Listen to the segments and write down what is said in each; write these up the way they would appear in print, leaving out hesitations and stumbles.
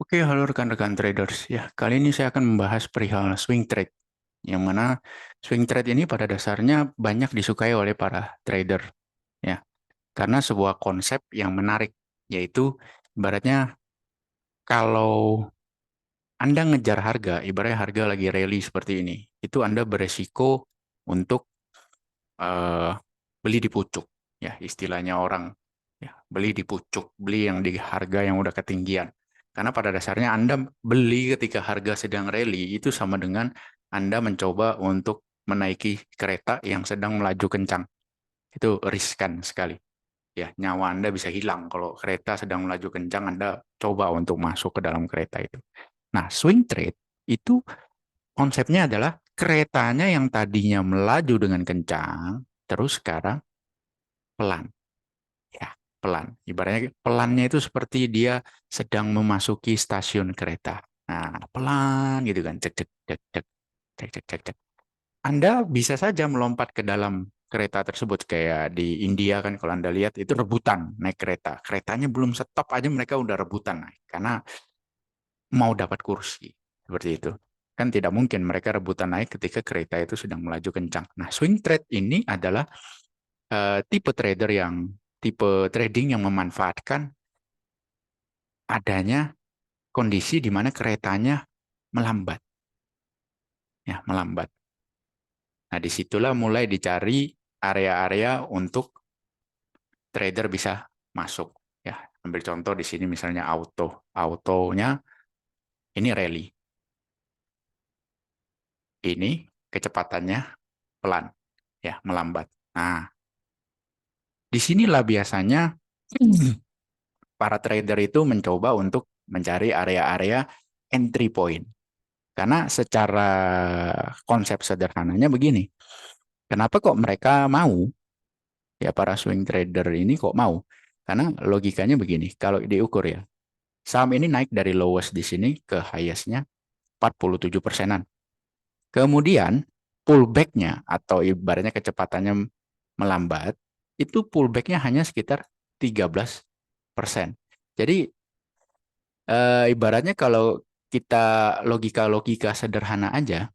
Oke, halo rekan-rekan traders. Ya, kali ini saya akan membahas perihal swing trade. Yang mana swing trade ini pada dasarnya banyak disukai oleh para trader. Ya, karena sebuah konsep yang menarik, yaitu ibaratnya kalau Anda ngejar harga, ibaratnya harga lagi rally seperti ini, itu Anda beresiko untuk eh, beli di pucuk. Ya, istilahnya orang. Ya, beli di pucuk, beli yang di harga yang udah ketinggian. Karena pada dasarnya Anda beli ketika harga sedang rally itu sama dengan Anda mencoba untuk menaiki kereta yang sedang melaju kencang. Itu riskan sekali. Ya, nyawa Anda bisa hilang kalau kereta sedang melaju kencang, Anda coba untuk masuk ke dalam kereta itu. Nah, swing trade itu konsepnya adalah keretanya yang tadinya melaju dengan kencang, terus sekarang pelan. Ya, pelan. Ibaratnya pelannya itu seperti dia sedang memasuki stasiun kereta. Nah, pelan gitu kan. Cek, cek, cek, cek, cek, cek, cek, cek. Anda bisa saja melompat ke dalam kereta tersebut. Kayak di India kan kalau Anda lihat itu rebutan naik kereta. Keretanya belum stop aja mereka udah rebutan naik. Karena mau dapat kursi. Seperti itu. Kan tidak mungkin mereka rebutan naik ketika kereta itu sedang melaju kencang. Nah, swing trade ini adalah tipe trader yang tipe trading yang memanfaatkan adanya kondisi di mana keretanya melambat, ya melambat. Nah, disitulah mulai dicari area-area untuk trader bisa masuk. Ya, ambil contoh di sini misalnya autonya ini rally, ini kecepatannya pelan, ya melambat. Nah, disinilah biasanya para trader itu mencoba untuk mencari area-area entry point. Karena secara konsep sederhananya begini, kenapa kok mereka mau, ya para swing trader ini kok mau? Karena logikanya begini, kalau diukur ya, saham ini naik dari lowest di sini ke highest-nya 47%-an. Kemudian pullback-nya atau ibaratnya kecepatannya melambat, itu pullback-nya hanya sekitar 13%. Jadi ibaratnya kalau kita logika-logika sederhana aja,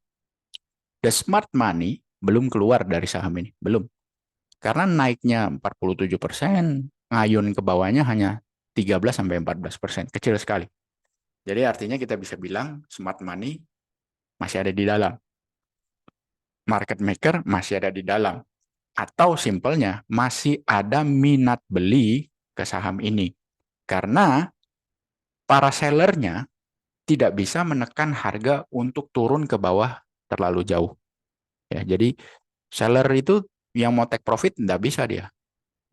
the smart money belum keluar dari saham ini, belum. Karena naiknya 47%, ngayun ke bawahnya hanya 13-14%, kecil sekali. Jadi artinya kita bisa bilang smart money masih ada di dalam, market maker masih ada di dalam, atau simpelnya masih ada minat beli ke saham ini. Karena para sellernya tidak bisa menekan harga untuk turun ke bawah terlalu jauh. Ya, jadi seller itu yang mau take profit tidak bisa dia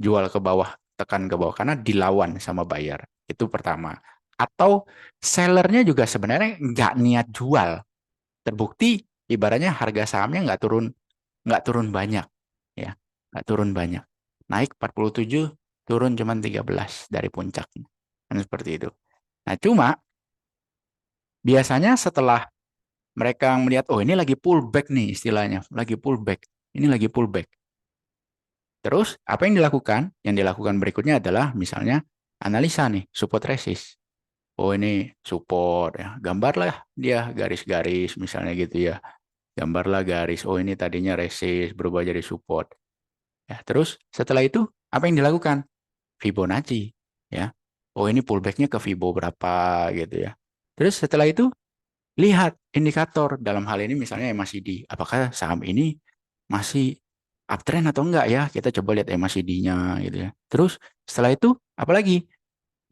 jual ke bawah, tekan ke bawah karena dilawan sama buyer. Itu pertama. Atau sellernya juga sebenarnya nggak niat jual. Terbukti ibaratnya harga sahamnya nggak turun banyak, ya, nggak turun banyak. Naik 47, turun cuma 13 dari puncaknya. Kan seperti itu. Nah, cuma biasanya setelah mereka melihat, oh ini lagi pullback nih istilahnya, lagi pullback. Ini lagi pullback. Terus apa yang dilakukan? Yang dilakukan berikutnya adalah misalnya analisa nih, support resist. Oh ini support ya, gambarlah dia garis-garis misalnya gitu ya. Gambarlah garis, oh ini tadinya resist berubah jadi support. Ya, terus setelah itu apa yang dilakukan? Fibonacci ya. Oh ini pullbacknya ke Fibo berapa gitu ya. Terus setelah itu lihat indikator dalam hal ini misalnya MACD. Apakah saham ini masih uptrend atau enggak ya? Kita coba lihat MACD-nya gitu ya. Terus setelah itu apalagi?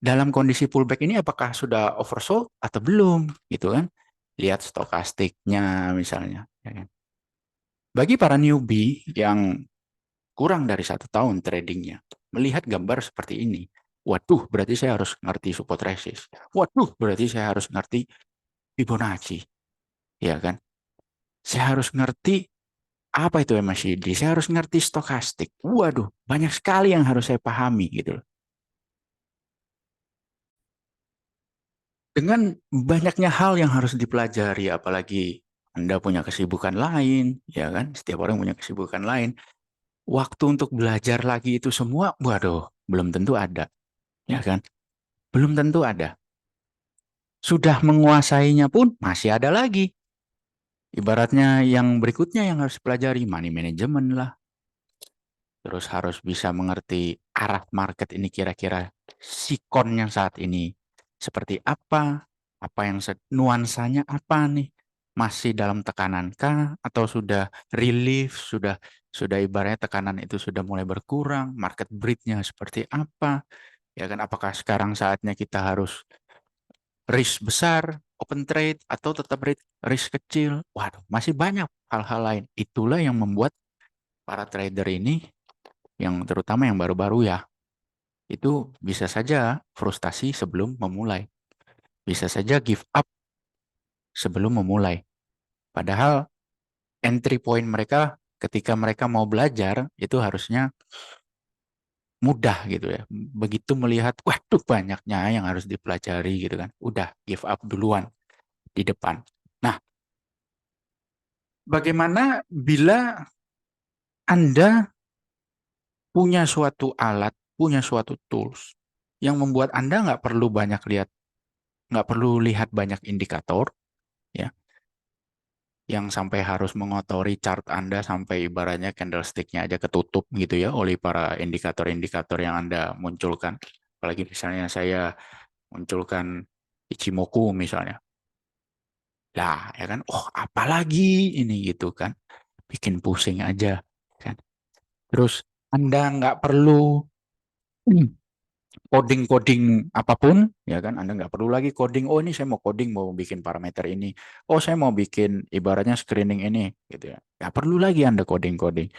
Dalam kondisi pullback ini apakah sudah oversold atau belum gitu kan? Lihat stokastiknya misalnya. Ya kan? Bagi para newbie yang kurang dari 1 tahun tradingnya, melihat gambar seperti ini, waduh berarti saya harus ngerti support resist. Waduh berarti saya harus ngerti Fibonacci. Ya kan? Saya harus ngerti apa itu MACD. Saya harus ngerti stokastik. Waduh, banyak sekali yang harus saya pahami gitu loh. Dengan banyaknya hal yang harus dipelajari, apalagi Anda punya kesibukan lain, ya kan? Setiap orang punya kesibukan lain. Waktu untuk belajar lagi itu semua, waduh, belum tentu ada, ya kan? Belum tentu ada. Sudah menguasainya pun masih ada lagi. Ibaratnya yang berikutnya yang harus pelajari money management lah. Terus harus bisa mengerti arah market ini kira-kira sikonnya saat ini seperti apa yang nuansanya apa nih, masih dalam tekanan kah atau sudah relief, sudah ibaratnya tekanan itu sudah mulai berkurang, market breadnya seperti apa, ya kan? Apakah sekarang saatnya kita harus risk besar, open trade atau tetap risk kecil? Waduh, masih banyak hal-hal lain. Itulah yang membuat para trader ini yang terutama yang baru-baru ya, itu bisa saja frustasi sebelum memulai. Bisa saja give up sebelum memulai. Padahal entry point mereka ketika mereka mau belajar itu harusnya mudah gitu ya. Begitu melihat, waduh banyaknya yang harus dipelajari gitu kan. Udah give up duluan di depan. Nah, bagaimana bila Anda punya suatu alat, punya suatu tools yang membuat Anda nggak perlu lihat banyak indikator, ya, yang sampai harus mengotori chart Anda sampai ibaratnya candlestick-nya aja ketutup gitu ya oleh para indikator-indikator yang Anda munculkan. Apalagi misalnya saya munculkan Ichimoku misalnya. Lah, ya kan, oh apalagi ini gitu kan. Bikin pusing aja kan. Terus Anda nggak perlu coding-coding apapun, ya kan? Anda nggak perlu lagi coding, oh ini saya mau coding, mau bikin parameter ini. Oh saya mau bikin ibaratnya screening ini, gitu ya. Nggak perlu lagi Anda coding-coding.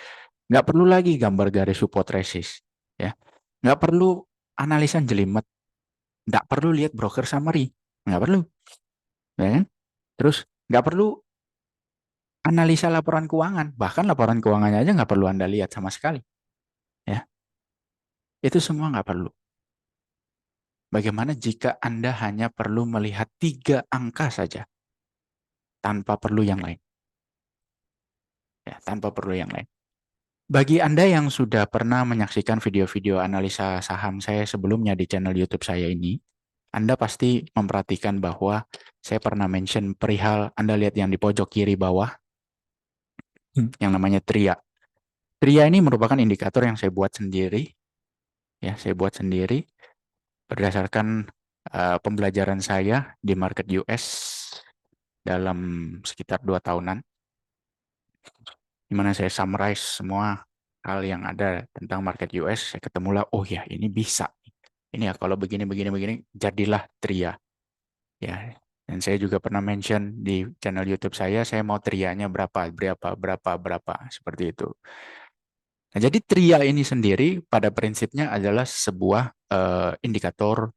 Nggak perlu lagi gambar garis support resist, ya. Nggak perlu analisa jelimet. Nggak perlu lihat broker summary. Nggak perlu, ya kan? Terus nggak perlu analisa laporan keuangan. Bahkan laporan keuangannya aja nggak perlu Anda lihat sama sekali, ya. Itu semua nggak perlu. Bagaimana jika Anda hanya perlu melihat 3 angka saja? Tanpa perlu yang lain. Ya, tanpa perlu yang lain. Bagi Anda yang sudah pernah menyaksikan video-video analisa saham saya sebelumnya di channel YouTube saya ini, Anda pasti memperhatikan bahwa saya pernah mention perihal, Anda lihat yang di pojok kiri bawah, yang namanya TRIA. TRIA ini merupakan indikator yang saya buat sendiri, ya, saya buat sendiri berdasarkan pembelajaran saya di market US dalam sekitar 2 tahunan, di mana saya summarize semua hal yang ada tentang market US. Saya ketemulah, oh ya ini bisa. Ini ya kalau begini, jadilah TRIA. Ya, dan saya juga pernah mention di channel YouTube saya mau TRIA-nya berapa, seperti itu. Nah, jadi TRIA ini sendiri pada prinsipnya adalah sebuah indikator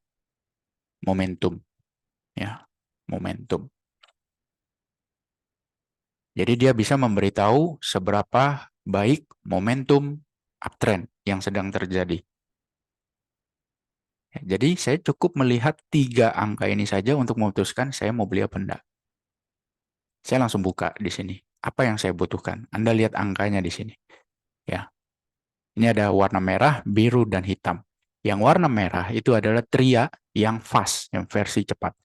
momentum, ya, momentum. Jadi dia bisa memberitahu seberapa baik momentum uptrend yang sedang terjadi. Jadi saya cukup melihat 3 angka ini saja untuk memutuskan saya mau beli apa enggak. Saya langsung buka di sini. Apa yang saya butuhkan? Anda lihat angkanya di sini. Ya, ini ada warna merah, biru, dan hitam. Yang warna merah itu adalah TRIA yang fast, yang versi cepat.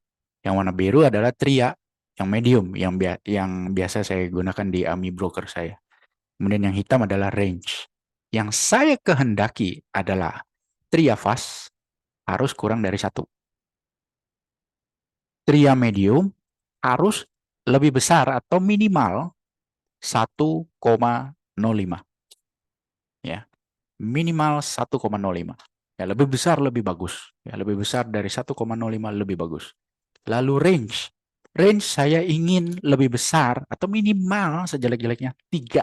Yang warna biru adalah TRIA yang medium, yang biasa saya gunakan di AMI broker saya. Kemudian yang hitam adalah range. Yang saya kehendaki adalah TRIA fast harus kurang dari 1. TRIA medium harus lebih besar atau minimal 1,05. Ya, minimal 1,05. Ya, lebih besar lebih bagus. Ya, lebih besar dari 1,05 lebih bagus. Lalu range. Range saya ingin lebih besar atau minimal sejelek-jeleknya 3.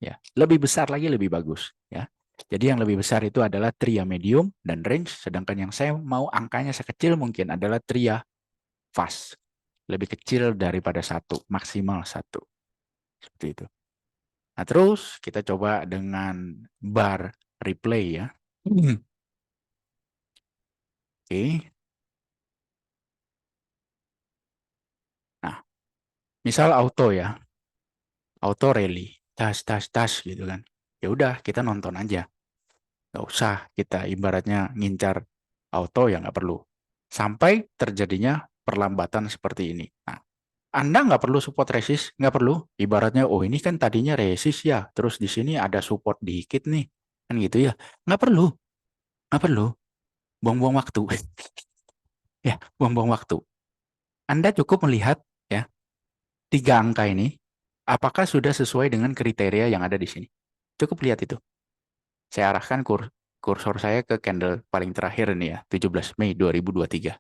Ya, lebih besar lagi lebih bagus, ya. Jadi yang lebih besar itu adalah tria medium dan range, sedangkan yang saya mau angkanya sekecil mungkin adalah tria fast. Lebih kecil daripada 1, maksimal 1. Seperti itu. Nah, terus kita coba dengan bar replay ya. Oke. Nah, misal auto ya. Auto rally, tas gitu kan. Ya udah, kita nonton aja. Nggak usah kita ibaratnya ngincar auto ya nggak perlu. Sampai terjadinya perlambatan seperti ini. Nah, Anda nggak perlu support resist, nggak perlu. Ibaratnya, oh ini kan tadinya resist ya, terus di sini ada support dikit nih, kan gitu ya. Nggak perlu, nggak perlu. Buang-buang waktu. Ya, buang-buang waktu. Anda cukup melihat ya tiga angka ini, apakah sudah sesuai dengan kriteria yang ada di sini. Cukup lihat itu. Saya arahkan kursor saya ke candle paling terakhir ini ya, 17 Mei 2023.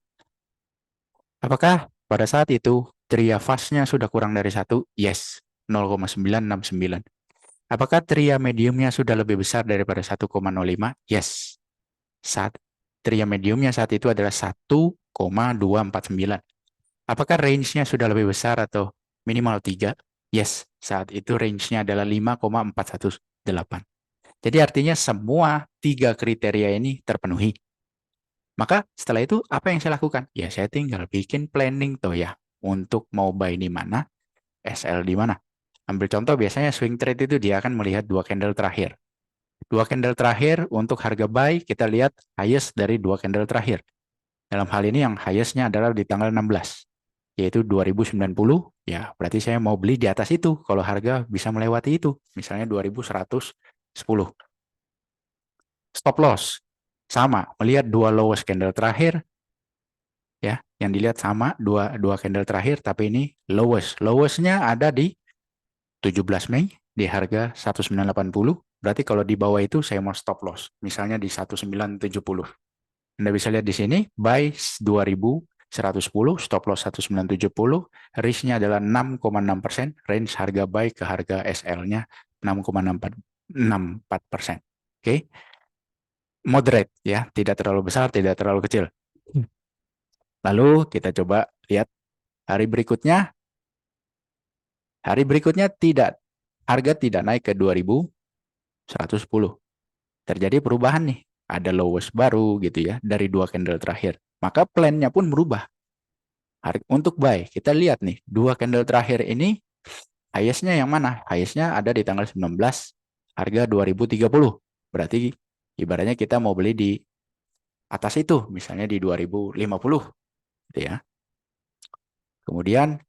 Apakah pada saat itu tria fast-nya sudah kurang dari 1? Yes, 0,969. Apakah tria mediumnya sudah lebih besar daripada 1,05? Yes. Tria mediumnya saat itu adalah 1,249. Apakah range-nya sudah lebih besar atau minimal 3? Yes, saat itu range-nya adalah 5,418. Jadi artinya semua tiga kriteria ini terpenuhi. Maka setelah itu apa yang saya lakukan? Ya saya tinggal bikin planning tuh ya. Untuk mau buy di mana, SL di mana. Ambil contoh biasanya swing trade itu dia akan melihat dua candle terakhir. Dua candle terakhir untuk harga buy kita lihat highest dari dua candle terakhir. Dalam hal ini yang highest-nya adalah di tanggal 16. Yaitu 2090, ya berarti saya mau beli di atas itu kalau harga bisa melewati itu, misalnya 2110. Stop loss sama, melihat dua lowest candle terakhir ya, yang dilihat sama dua candle terakhir tapi ini lowestnya ada di 17 Mei di harga 1980. Berarti kalau di bawah itu saya mau stop loss, misalnya di 1970. Anda bisa lihat di sini, buy 2110, stop loss 1970, risk-nya adalah 6,6%, range harga buy ke harga SL-nya 6,64%. Oke, moderate ya, tidak terlalu besar, tidak terlalu kecil. Lalu kita coba lihat hari berikutnya. Hari berikutnya harga tidak naik ke 2110. Terjadi perubahan nih, ada lowest baru gitu ya dari dua candle terakhir. Maka plan-nya pun berubah. Untuk buy, kita lihat nih, dua candle terakhir ini highest-nya yang mana? Highest-nya ada di tanggal 19, harga 2030. Berarti ibaratnya kita mau beli di atas itu, misalnya di 2050 gitu ya. Kemudian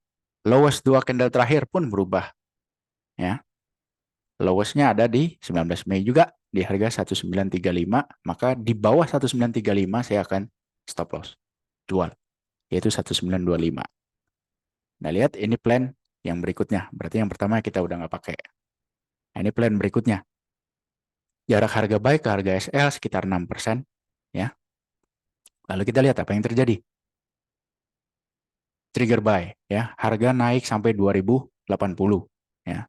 lowest dua candle terakhir pun berubah ya. Lowest-nya ada di 19 Mei juga di harga 1935, maka di bawah 1935 saya akan stop loss jual, yaitu 1925. Nah, lihat ini plan yang berikutnya. Berarti yang pertama kita udah nggak pakai. Nah, ini plan berikutnya. Jarak harga buy ke harga SL sekitar 6%. Ya. Lalu kita lihat apa yang terjadi. Trigger buy. Ya. Harga naik sampai 2080. Ya.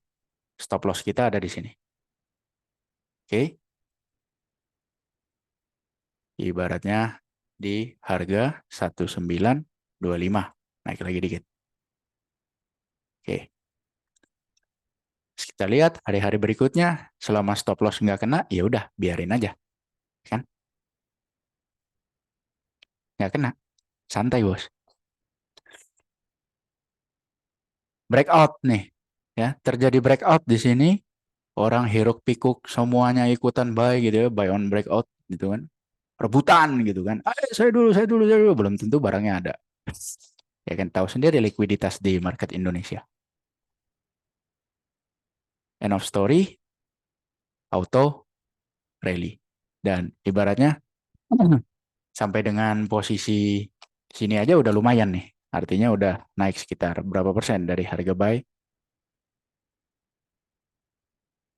Stop loss kita ada di sini. Oke. Ibaratnya di harga 1925. Naik lagi dikit. Oke. Kita lihat hari-hari berikutnya, selama stop loss nggak kena, ya udah biarin aja. Kan? Nggak kena. Santai, bos. Breakout nih. Ya, terjadi breakout di sini. Orang hiruk pikuk semuanya ikutan buy gitu ya, buy on breakout gitu kan. Rebutan gitu kan. Saya dulu. Belum tentu barangnya ada. Ya kan tahu sendiri likuiditas di market Indonesia. End of story, auto rally. Dan ibaratnya sampai dengan posisi sini aja udah lumayan nih. Artinya udah naik sekitar berapa persen dari harga buy?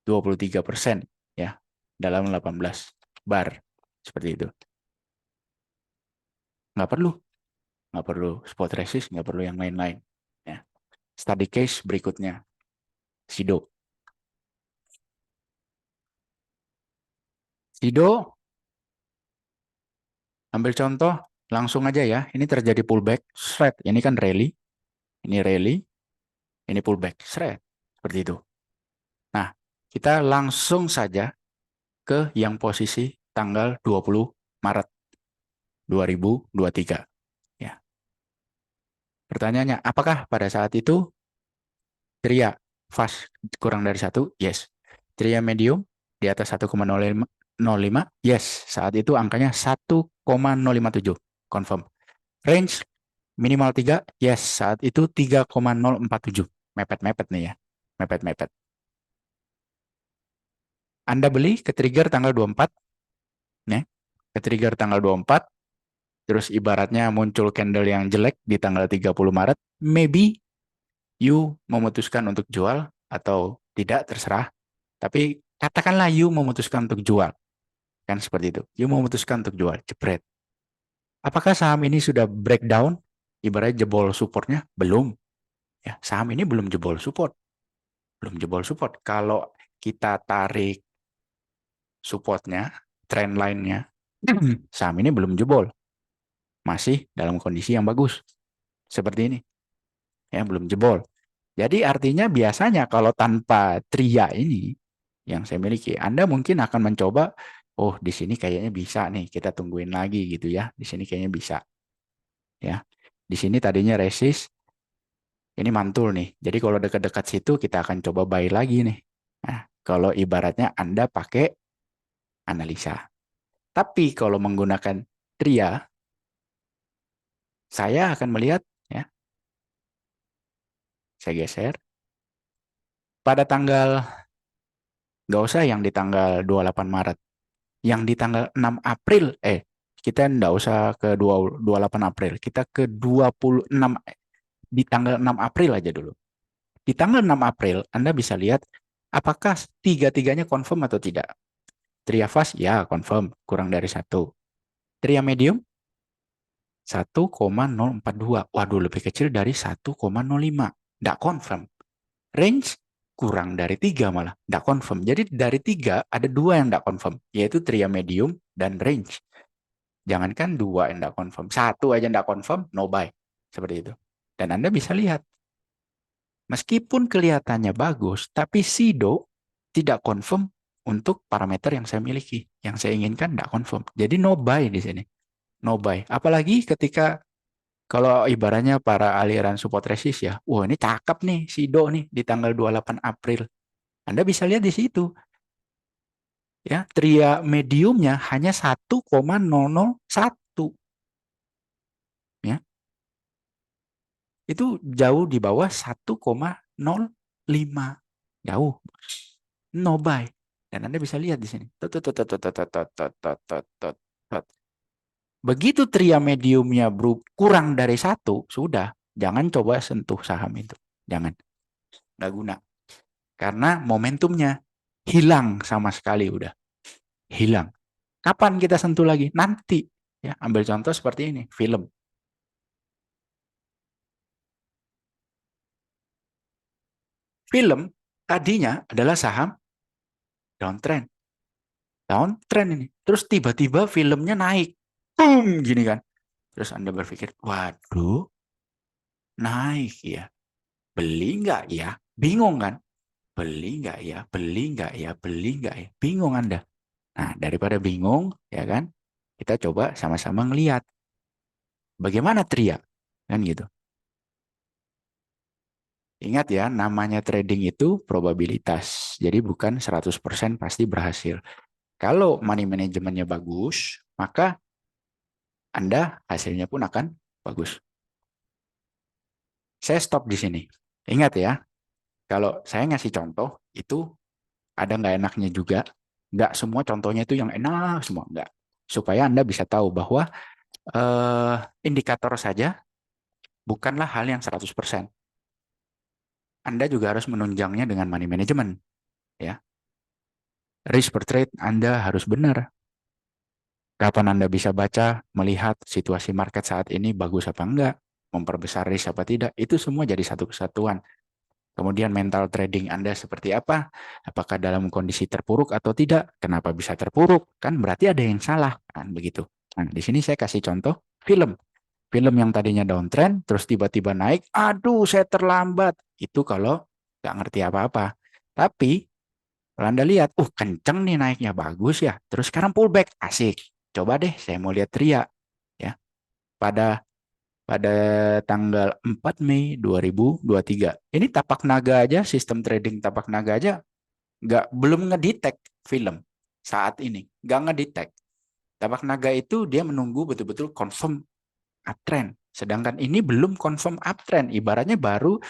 23% ya dalam 18 bar. Seperti itu. Nggak perlu. Nggak perlu spot resist, nggak perlu yang lain-lain. Ya. Study case berikutnya. Sido. Sido, ambil contoh, langsung aja ya. Ini terjadi pullback, shred. Ini kan rally. Ini rally, ini pullback, shred. Seperti itu. Nah, kita langsung saja ke yang posisi tanggal 20 Maret 2023. Ya. Pertanyaannya, apakah pada saat itu tria fast kurang dari 1? Yes. Tria medium di atas 1,05? Yes. Saat itu angkanya 1,057. Confirm. Range minimal 3, yes, saat itu 3,047. Mepet-mepet nih ya. Mepet-mepet. Anda beli ke trigger tanggal 24, nih. Ke trigger tanggal 24, terus ibaratnya muncul candle yang jelek di tanggal 30 Maret, maybe you memutuskan untuk jual atau tidak, terserah. Tapi katakanlah you memutuskan untuk jual. Kan seperti itu. You memutuskan untuk jual, jepret. Apakah saham ini sudah breakdown? Ibaratnya jebol supportnya? Belum. Ya, saham ini belum jebol support. Belum jebol support. Kalau kita tarik supportnya, trend line-nya, saham ini belum jebol. Masih dalam kondisi yang bagus. Seperti ini. Ya, belum jebol. Jadi artinya biasanya kalau tanpa tria ini yang saya miliki, Anda mungkin akan mencoba, oh di sini kayaknya bisa nih, kita tungguin lagi gitu ya. Di sini kayaknya bisa. Ya. Di sini tadinya resist, ini mantul nih. Jadi kalau dekat-dekat situ kita akan coba buy lagi nih. Nah, kalau ibaratnya Anda pakai analisa. Tapi kalau menggunakan tria, saya akan melihat, ya, saya geser, pada tanggal, nggak usah yang di tanggal 28 Maret, yang di tanggal 6 April, kita nggak usah ke 28 April, kita ke 26, di tanggal 6 April aja dulu. Di tanggal 6 April, Anda bisa lihat apakah tiga-tiganya confirm atau tidak. Tria fast, ya confirm, kurang dari 1. Tria medium, 1,042. Waduh, lebih kecil dari 1,05. Nggak confirm. Range, kurang dari 3 malah. Nggak confirm. Jadi dari 3, ada 2 yang nggak confirm, yaitu tria medium dan range. Jangankan 2 yang nggak confirm, 1 aja nggak confirm, no buy. Seperti itu. Dan Anda bisa lihat, meskipun kelihatannya bagus, tapi Sido tidak confirm untuk parameter yang saya miliki. Yang saya inginkan tidak confirm. Jadi no buy di sini. No buy. Apalagi ketika kalau ibaratnya para aliran support resist ya. Wah, ini cakep nih Sido nih di tanggal 28 April. Anda bisa lihat di situ. Ya, tria mediumnya hanya 1,001. Ya. Itu jauh di bawah 1,05. Jauh. No buy. Dan Anda bisa lihat di sini. Begitu tria mediumnya kurang dari 1, sudah. Jangan coba sentuh saham itu. Jangan. Nggak guna. Karena momentumnya hilang sama sekali udah. Hilang. Kapan kita sentuh lagi? Nanti. Ya, ambil contoh seperti ini. Film. Film tadinya adalah saham downtrend. Downtrend ini. Terus tiba-tiba filmnya naik. Boom, gini kan. Terus Anda berpikir, waduh, naik ya. Beli nggak ya? Bingung kan? Beli nggak ya? Beli nggak ya? Beli nggak ya? Bingung Anda. Nah, daripada bingung, ya kan? Kita coba sama-sama ngelihat bagaimana tria. Kan gitu. Ingat ya, namanya trading itu probabilitas. Jadi bukan 100% pasti berhasil. Kalau money manajemennya bagus, maka Anda hasilnya pun akan bagus. Saya stop di sini. Ingat ya, kalau saya ngasih contoh, itu ada nggak enaknya juga. Nggak semua contohnya itu yang enak semua. Nggak. Supaya Anda bisa tahu bahwa indikator saja bukanlah hal yang 100%. Anda juga harus menunjangnya dengan money management. Ya. Risk per trade Anda harus benar. Kapan Anda bisa baca, melihat situasi market saat ini bagus apa enggak, memperbesar risk apa tidak, itu semua jadi satu kesatuan. Kemudian mental trading Anda seperti apa? Apakah dalam kondisi terpuruk atau tidak? Kenapa bisa terpuruk? Kan berarti ada yang salah, kan begitu. Nah, di sini saya kasih contoh film. Film yang tadinya downtrend, terus tiba-tiba naik, aduh saya terlambat. Itu kalau nggak ngerti apa-apa. Tapi kalau Anda lihat, kenceng nih naiknya, bagus ya. Terus sekarang pullback, asik. Coba deh, saya mau lihat Tria. Ya, pada pada tanggal 4 Mei 2023. Ini tapak naga aja, sistem trading tapak naga aja, belum ngedetect film saat ini. Nggak ngedetect. Tapak naga itu dia menunggu betul-betul confirm uptrend. Sedangkan ini belum confirm uptrend, ibaratnya baru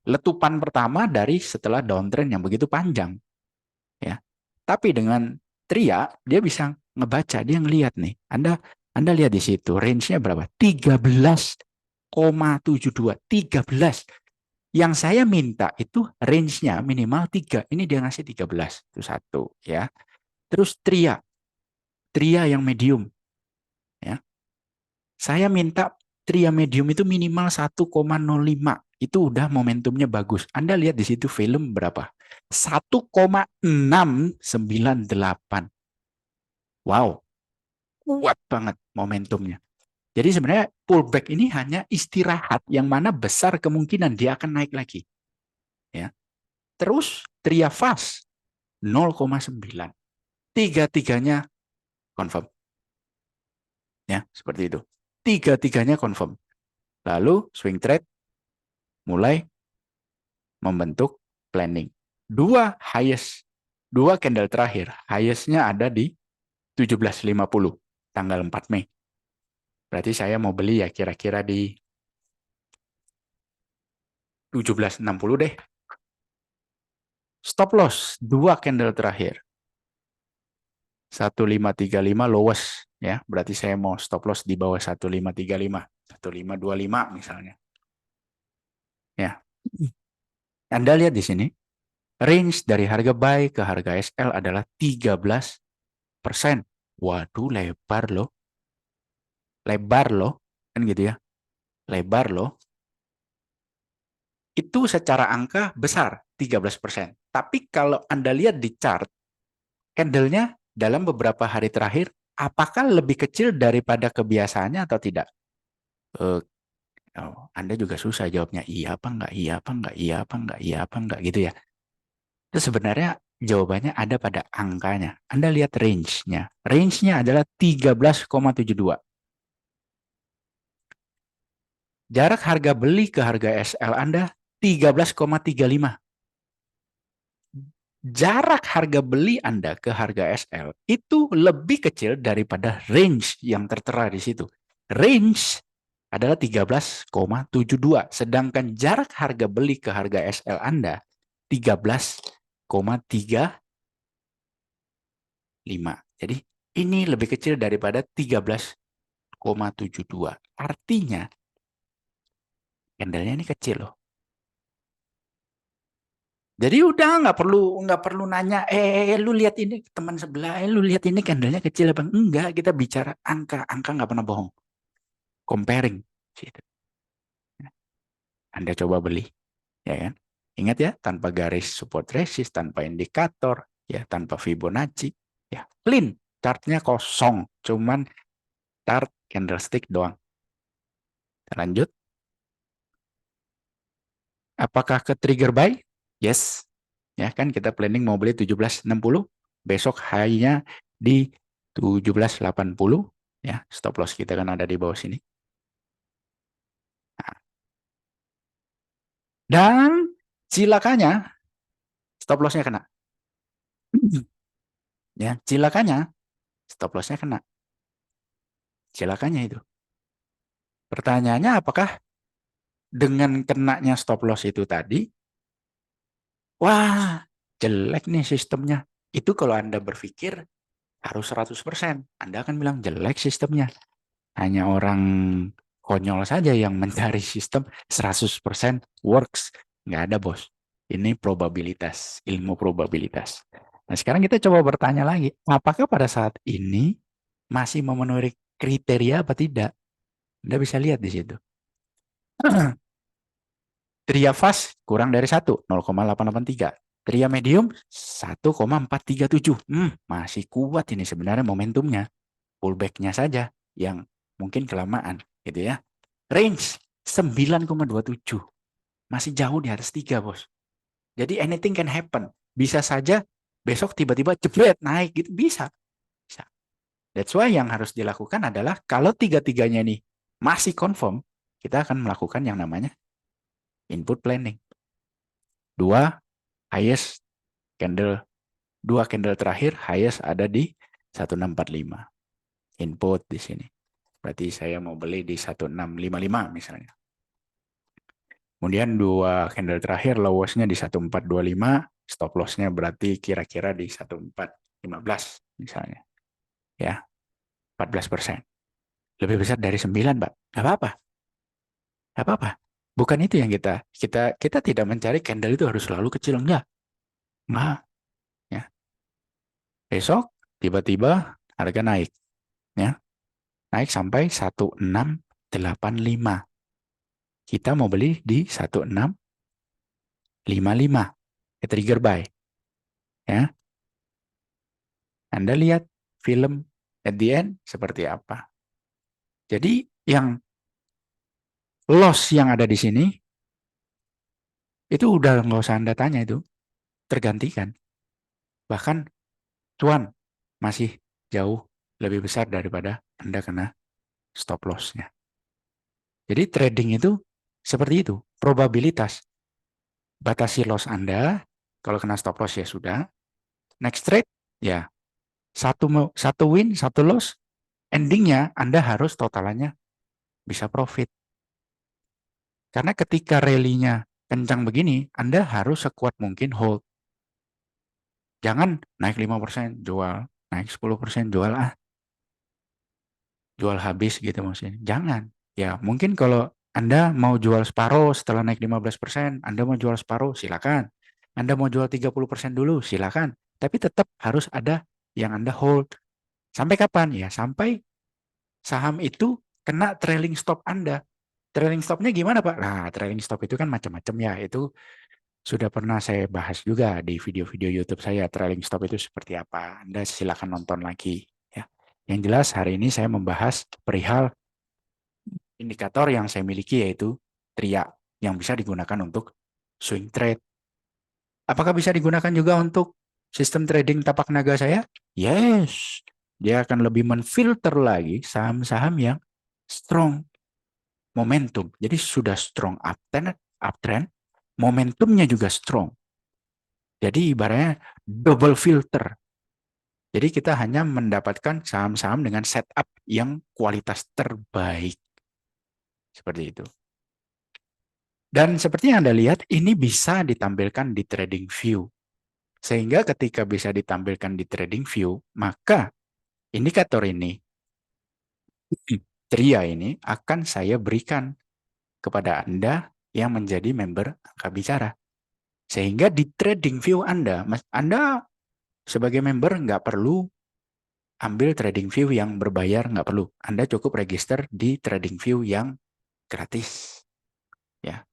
letupan pertama dari setelah downtrend yang begitu panjang. Ya. Tapi dengan Tria, dia bisa ngebaca, dia ngelihat nih. Anda lihat di situ, range-nya berapa? 13,72. 13. Yang saya minta itu range-nya minimal 3. Ini dia ngasih 13. Itu satu. Ya. Terus Tria. Tria yang medium. Ya. Saya minta Tria medium itu minimal 1,05. Itu udah momentumnya bagus. Anda lihat di situ film berapa? 1,698. Wow, kuat banget momentumnya. Jadi sebenarnya pullback ini hanya istirahat yang mana besar kemungkinan dia akan naik lagi. Ya. Terus Tria Fast 0,9. Tiga-tiganya confirm. Ya, seperti itu. Tiga-tiganya confirm. Lalu swing trade mulai membentuk planning. Dua candle terakhir, highest-nya ada di 17.50 tanggal 4 Mei. Berarti saya mau beli ya kira-kira di 17.60 deh. Stop loss, dua candle terakhir. 1535 lowest ya. Berarti saya mau stop loss di bawah 1535, 1525 misalnya. Ya. Anda lihat di sini, range dari harga buy ke harga SL adalah 13%. Waduh, lebar loh. Lebar loh. Kan gitu ya. Lebar loh. Itu secara angka besar, 13%. Tapi kalau Anda lihat di chart, candle-nya dalam beberapa hari terakhir, apakah lebih kecil daripada kebiasaannya atau tidak? Anda juga susah jawabnya, iya apa enggak, iya apa enggak, iya apa enggak, iya apa enggak, gitu ya. Itu sebenarnya jawabannya ada pada angkanya. Anda lihat range-nya. Range-nya adalah 13,72. Jarak harga beli ke harga SL Anda 13,35. Jarak harga beli Anda ke harga SL itu lebih kecil daripada range yang tertera di situ. Range adalah 13,72, sedangkan jarak harga beli ke harga SL Anda 13,35. Jadi ini lebih kecil daripada 13,72. Artinya candlenya ini kecil loh. Jadi udah nggak perlu nanya, lu lihat ini teman sebelah, lu lihat ini candlenya kecil apa enggak? Kita bicara angka nggak pernah bohong. Comparing, gitu. Anda coba beli, ya kan? Ingat ya, tanpa garis support resist, tanpa indikator, ya tanpa Fibonacci, ya clean, chartnya kosong, cuman chart candlestick doang. Lanjut, apakah ke trigger buy? Yes, ya kan kita planning mau beli 17.60, besok high-nya di 17.80, ya stop loss kita kan ada di bawah sini. Nah, dan cilakanya stop loss-nya kena. Ya, cilakanya stop loss-nya kena. Cilakanya itu. Pertanyaannya apakah dengan kenanya stop loss itu tadi, wah, jelek nih sistemnya. Itu kalau Anda berpikir harus 100%. Anda akan bilang jelek sistemnya. Hanya orang konyol saja yang mencari sistem 100% works. Nggak ada, bos. Ini probabilitas, ilmu probabilitas. Nah, sekarang kita coba bertanya lagi. Apakah pada saat ini masih memenuhi kriteria apa tidak? Anda bisa lihat di situ. Tria fast kurang dari 1, 0,883. Tria medium 1,437. Masih kuat ini sebenarnya momentumnya. Pullback-nya saja yang mungkin kelamaan gitu ya. Range 9,27. Masih jauh di atas 3, bos. Jadi anything can happen. Bisa saja besok tiba-tiba jebret naik gitu, bisa. Bisa. That's why yang harus dilakukan adalah kalau tiga-tiganya ini masih confirm, kita akan melakukan yang namanya input planning. Highest candle, dua candle terakhir highest ada di 1645. Input di sini. Berarti saya mau beli di 1655 misalnya. Kemudian dua candle terakhir lowest-nya di 1425, stop loss-nya berarti kira-kira di 1415 misalnya. Ya, 14%. Lebih besar dari 9, Pak. Nggak apa-apa. Nggak apa-apa. Bukan itu yang kita tidak mencari candle itu harus selalu kecil, enggak. Nah, ya. Besok tiba-tiba harga naik, ya. Naik sampai 1685. Kita mau beli di 1655. Trigger buy, ya. Anda lihat film at the end seperti apa. Jadi yang loss yang ada di sini itu udah nggak usah Anda tanya, itu tergantikan. Bahkan cuan masih jauh lebih besar daripada Anda kena stop loss-nya. Jadi trading itu seperti itu, probabilitas. Batasi loss Anda, kalau kena stop loss ya sudah. Next trade, ya satu win, satu loss, endingnya Anda harus totalannya bisa profit. Karena ketika rally-nya kencang begini, Anda harus sekuat mungkin hold. Jangan naik 5% jual, naik 10% jual, jual habis gitu maksudnya. Jangan. Ya, mungkin kalau Anda mau jual separuh setelah naik 15%, Anda mau jual separuh, silakan. Anda mau jual 30% dulu, silakan. Tapi tetap harus ada yang Anda hold. Sampai kapan? Ya, sampai saham itu kena trailing stop Anda. Trailing stopnya gimana, Pak? Nah, trailing stop itu kan macam-macam ya. Itu sudah pernah saya bahas juga di video-video YouTube saya. Trailing stop itu seperti apa. Anda silakan nonton lagi. Ya. Yang jelas hari ini saya membahas perihal indikator yang saya miliki, yaitu TRIA, yang bisa digunakan untuk swing trade. Apakah bisa digunakan juga untuk sistem trading tapak naga saya? Yes. Dia akan lebih menfilter lagi saham-saham yang strong momentum. Jadi sudah strong uptrend, momentumnya juga strong. Jadi ibaratnya double filter. Jadi kita hanya mendapatkan saham-saham dengan setup yang kualitas terbaik. Seperti itu. Dan seperti yang Anda lihat, ini bisa ditampilkan di trading view. Sehingga ketika bisa ditampilkan di trading view, maka indikator ini, TRIA ini, akan saya berikan kepada Anda yang menjadi member Angka Bicara. Sehingga di trading view Anda sebagai member nggak perlu ambil trading view yang berbayar, nggak perlu. Anda cukup register di trading view yang gratis. Ya.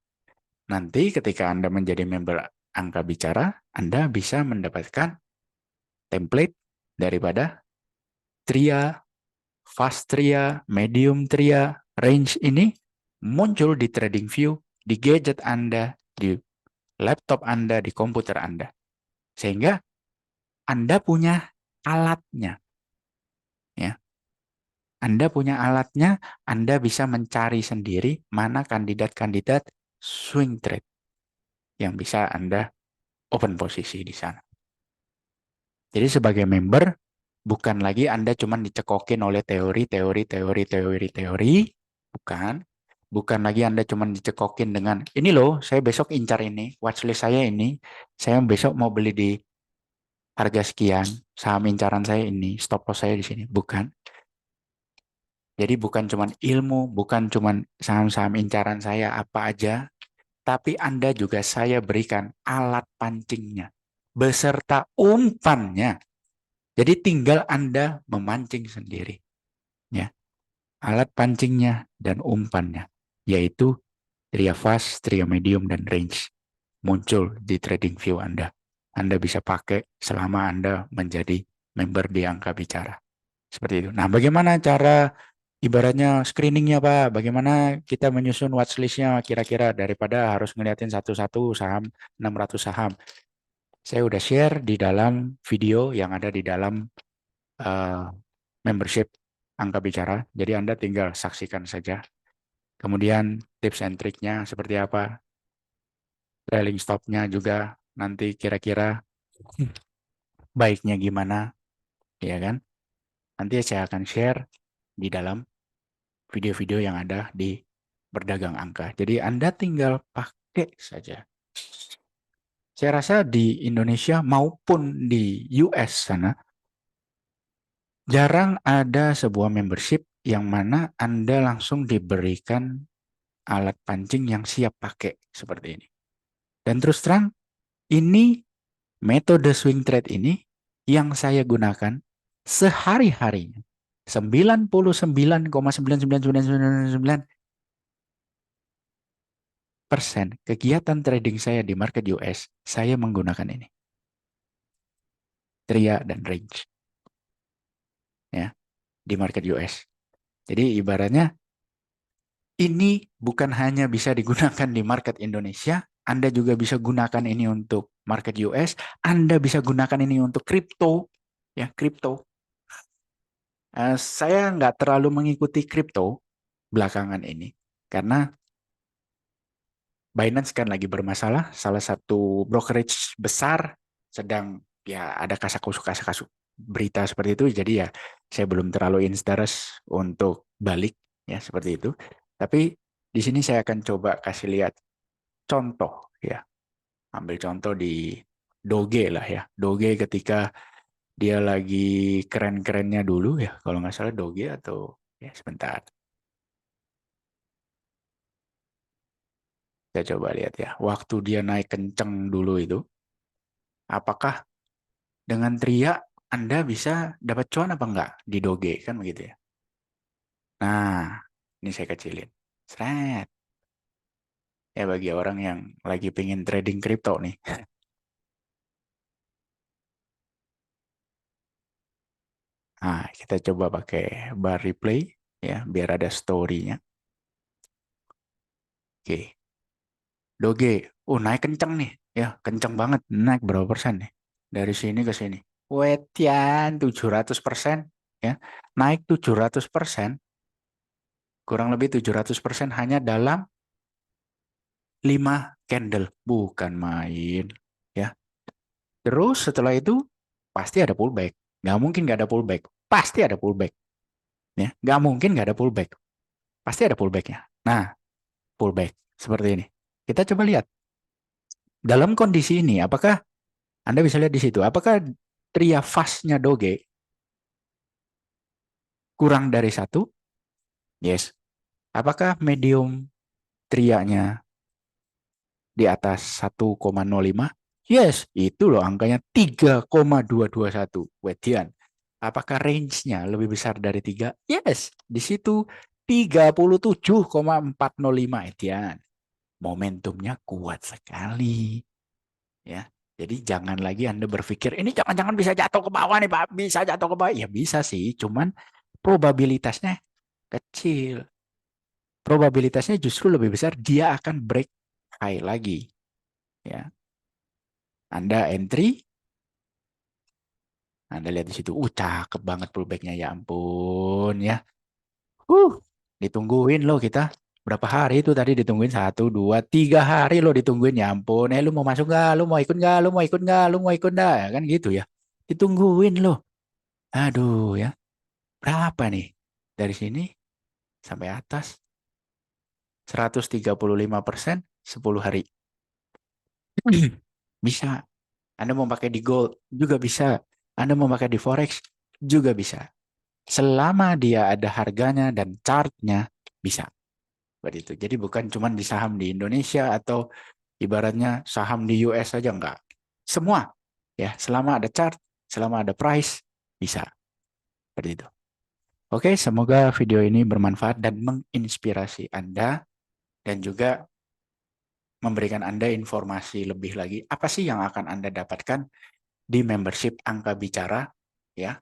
Nanti ketika Anda menjadi member Angka Bicara, Anda bisa mendapatkan template daripada TRIA, fast TRIA, medium TRIA, range ini muncul di trading view, di gadget Anda, di laptop Anda, di komputer Anda. Sehingga Anda punya alatnya. Ya. Anda punya alatnya, Anda bisa mencari sendiri mana kandidat-kandidat swing trade yang bisa Anda open posisi di sana. Jadi sebagai member, bukan lagi Anda cuma dicekokin oleh teori, bukan. Bukan lagi Anda cuma dicekokin dengan, ini loh, saya besok incar ini, watchlist saya ini, saya besok mau beli di harga sekian, saham incaran saya ini, stop loss saya di sini. Bukan. Jadi bukan cuma ilmu, bukan cuma saham-saham incaran saya apa aja, tapi Anda juga saya berikan alat pancingnya, beserta umpannya. Jadi tinggal Anda memancing sendiri. Ya. Alat pancingnya dan umpannya, yaitu tria fast, tria medium, dan range. Muncul di trading view Anda. Anda bisa pakai selama Anda menjadi member di Angka Bicara. Seperti itu. Nah, bagaimana cara ibaratnya screeningnya, Pak? Bagaimana kita menyusun watchlist-nya kira-kira daripada harus ngeliatin satu-satu saham, 600 saham. Saya udah share di dalam video yang ada di dalam membership Angka Bicara. Jadi Anda tinggal saksikan saja. Kemudian tips and triknya seperti apa. Trailing stop-nya juga nanti kira-kira baiknya gimana, ya kan? Nanti saya akan share di dalam video-video yang ada di berdagang angka. Jadi Anda tinggal pakai saja. Saya rasa di Indonesia maupun di US sana, jarang ada sebuah membership yang mana Anda langsung diberikan alat pancing yang siap pakai seperti ini. Dan terus terang, ini metode swing trade ini yang saya gunakan sehari-harinya. 99,99999% kegiatan trading saya di market US, saya menggunakan ini. Tria dan range. Ya, di market US. Jadi ibaratnya ini bukan hanya bisa digunakan di market Indonesia, Anda juga bisa gunakan ini untuk market US, Anda bisa gunakan ini untuk kripto, ya kripto. Saya nggak terlalu mengikuti kripto belakangan ini, karena Binance kan lagi bermasalah, salah satu brokerage besar sedang ya ada kasak-kusuk berita seperti itu, jadi ya saya belum terlalu interest untuk balik ya seperti itu. Tapi di sini saya akan coba kasih lihat contoh ya, ambil contoh di Doge lah ya, Doge ketika dia lagi keren-kerennya dulu ya, kalau nggak salah Doge atau ya sebentar. Kita coba lihat ya, waktu dia naik kenceng dulu itu, apakah dengan teriak Anda bisa dapat cuan apa enggak di Doge kan begitu ya. Nah, ini saya kecilin. Seret. Ya bagi orang yang lagi pengen trading kripto nih. Nah, kita coba pakai bar replay ya biar ada story-nya. Oke. Doge. Oh, naik kenceng nih. Ya, kenceng banget. Naik berapa persen nih? Dari sini ke sini. Wetian 700%. Ya. Naik 700%. Kurang lebih 700% hanya dalam 5 candle. Bukan main. Ya. Terus setelah itu pasti ada pullback. Nggak mungkin nggak ada pullback. Pasti ada pullback. Ya. Nggak mungkin nggak ada pullback. Pasti ada pullbacknya. Nah, pullback. Seperti ini. Kita coba lihat. Dalam kondisi ini, apakah Anda bisa lihat di situ, apakah tria fastnya Doge kurang dari satu? Yes. Apakah medium trianya di atas 1,05? Yes, itu loh angkanya 3,221. Wedian. Apakah range-nya lebih besar dari 3? Yes, di situ 37,405. Wedian. Momentumnya kuat sekali. Ya. Jadi jangan lagi Anda berpikir ini jangan-jangan bisa jatuh ke bawah nih Pak, bisa jatuh ke bawah. Ya bisa sih, cuman probabilitasnya kecil. Probabilitasnya justru lebih besar dia akan break high lagi. Ya. Anda entry, Anda lihat di situ, cakep banget pullbacknya ya ampun ya. Uh, ditungguin loh kita. Berapa hari itu tadi ditungguin 1, 2, 3 hari loh ditungguin ya ampun. Lu mau masuk nggak? Lu mau ikut nggak? Lu mau ikut nggak? Lu mau ikut nggak? Ya kan gitu ya. Ditungguin loh. Aduh ya. Berapa nih? Dari sini sampai atas 135% 10 hari. Bisa. Anda mau pakai di gold juga bisa. Anda mau pakai di forex juga bisa. Selama dia ada harganya dan chartnya bisa. Seperti itu. Jadi bukan cuma di saham di Indonesia atau ibaratnya saham di US saja enggak. Semua ya, selama ada chart, selama ada price bisa. Seperti itu. Oke, semoga video ini bermanfaat dan menginspirasi Anda dan juga memberikan Anda informasi lebih lagi apa sih yang akan Anda dapatkan di membership Angka Bicara ya.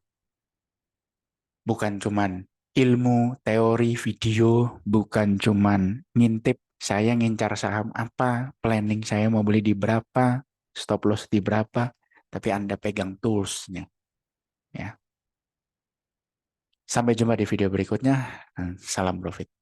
Bukan cuman ilmu, teori, video, bukan cuman ngintip saya ngincar saham apa, planning saya mau beli di berapa, stop loss di berapa, tapi Anda pegang toolsnya ya. Sampai jumpa di video berikutnya. Salam profit.